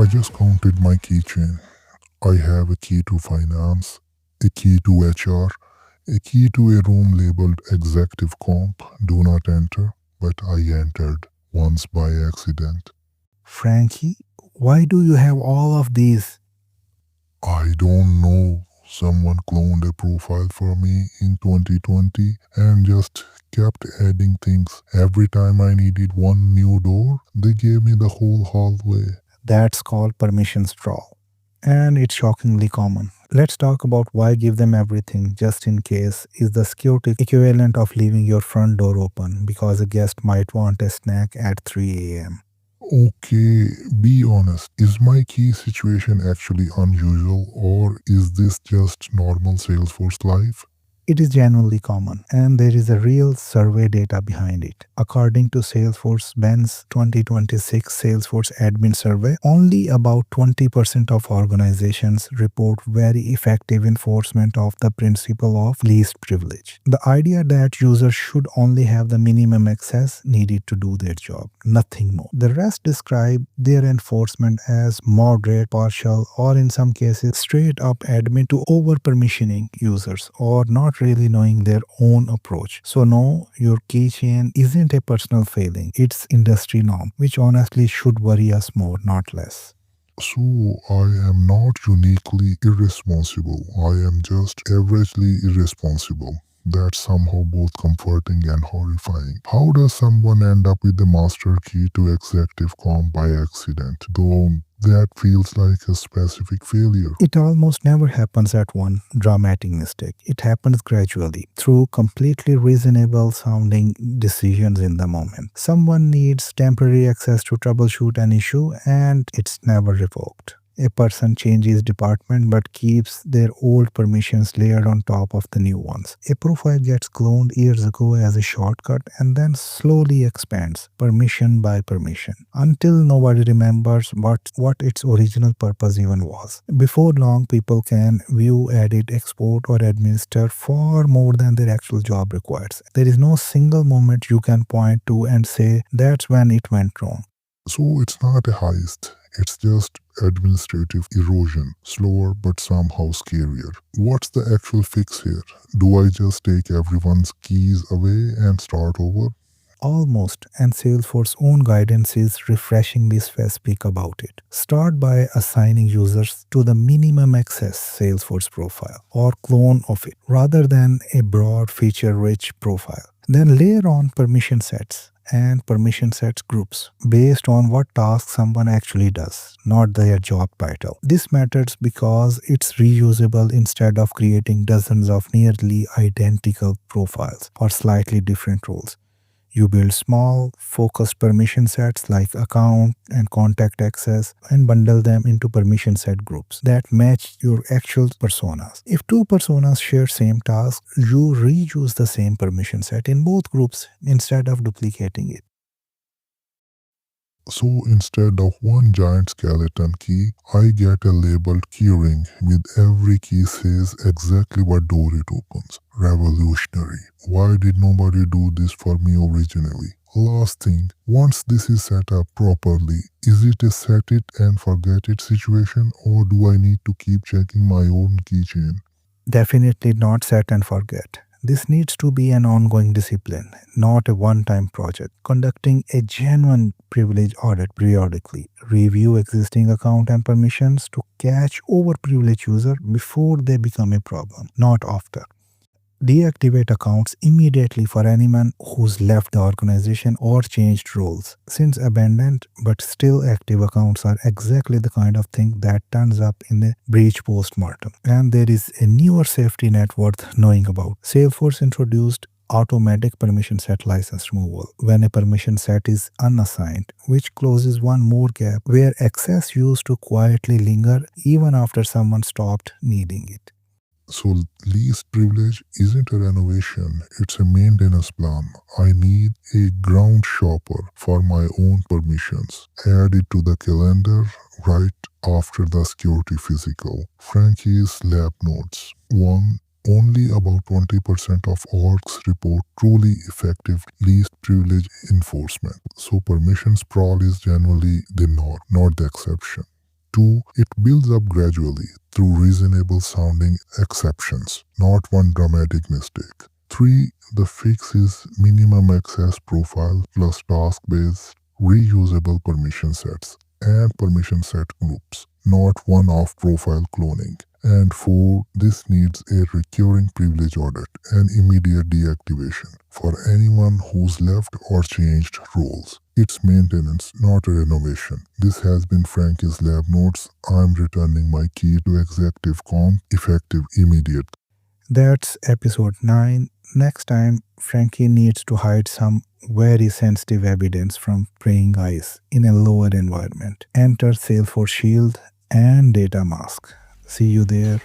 just counted my keychain. I have a key to finance, a key to HR, a key to a room labeled executive comp, do not enter, but I entered once by accident. Frankie, why do you have all of these? I don't know. Someone cloned a profile for me in 2020 and just kept adding things. Every time I needed one new door, they gave me the whole hallway. That's called permission sprawl. And it's shockingly common. Let's talk about why give them everything just in case is the security equivalent of leaving your front door open because a guest might want a snack at 3 a.m. Okay, be honest. Is my key situation actually unusual or is this just normal Salesforce life? It is genuinely common, and there is a real survey data behind it. According to Salesforce Ben's 2026 Salesforce Admin Survey, only about 20% of organizations report very effective enforcement of the principle of least privilege. The idea that users should only have the minimum access needed to do their job, nothing more. The rest describe their enforcement as moderate, partial, or in some cases straight up admit to over permissioning users or not really knowing their own approach. So no, your keychain isn't a personal failing. It's industry norm, which honestly should worry us more, not less. So I am not uniquely irresponsible. I am just averagely irresponsible. That's somehow both comforting and horrifying. How does someone end up with the master key to executive comp by accident? Though that feels like a specific failure. It almost never happens at one dramatic mistake. It happens gradually through completely reasonable sounding decisions in the moment. Someone needs temporary access to troubleshoot an issue and it's never revoked. A person changes department but keeps their old permissions layered on top of the new ones. A profile gets cloned years ago as a shortcut and then slowly expands, permission by permission, until nobody remembers what its original purpose even was. Before long, people can view, edit, export, or administer far more than their actual job requires. There is no single moment you can point to and say, that's when it went wrong. So it's not a heist. It's just administrative erosion, slower but somehow scarier. What's the actual fix here? Do I just take everyone's keys away and start over? Almost, and Salesforce's own guidance is refreshingly specific about it. Start by assigning users to the minimum access Salesforce profile or clone of it rather than a broad feature-rich profile. Then layer on permission sets and permission sets groups based on what task someone actually does, not their job title. This matters because it's reusable instead of creating dozens of nearly identical profiles for slightly different roles. You build small, focused permission sets like account and contact access and bundle them into permission set groups that match your actual personas. If two personas share same task, you reuse the same permission set in both groups instead of duplicating it. So instead of one giant skeleton key, I get a labeled keyring with every key says exactly what door it opens. Revolutionary. Why did nobody do this for me originally? Last thing, once this is set up properly, is it a set it and forget it situation or do I need to keep checking my own keychain? Definitely not set and forget. This needs to be an ongoing discipline, not a one-time project. Conducting a genuine privilege audit periodically. Review existing account and permissions to catch overprivileged user before they become a problem, not after. Deactivate accounts immediately for anyone who's left the organization or changed roles, since abandoned but still active accounts are exactly the kind of thing that turns up in a breach post-mortem. And there is a newer safety net worth knowing about. Salesforce introduced automatic permission set license removal when a permission set is unassigned, which closes one more gap where access used to quietly linger even after someone stopped needing it. So least privilege isn't a renovation, it's a maintenance plan. I need a ground shopper for my own permissions. Add it to the calendar right after the security physical. Frankie's lab notes. 1. Only about 20% of orgs report truly effective least privilege enforcement. So permission sprawl is generally the norm, not the exception. 2. It builds up gradually through reasonable sounding exceptions, not one dramatic mistake. 3. The fix is minimum access profile plus task based reusable permission sets and permission set groups, not one off profile cloning. And 4. This needs a recurring privilege audit and immediate deactivation for anyone who's left or changed roles. It's maintenance, not a renovation. This has been Frankie's Lab Notes. I'm returning my key to Executive Com effective immediate. That's episode 9. Next time, Frankie needs to hide some very sensitive evidence from praying eyes in a lower environment. Enter Salesforce Shield and Data Mask. See you there.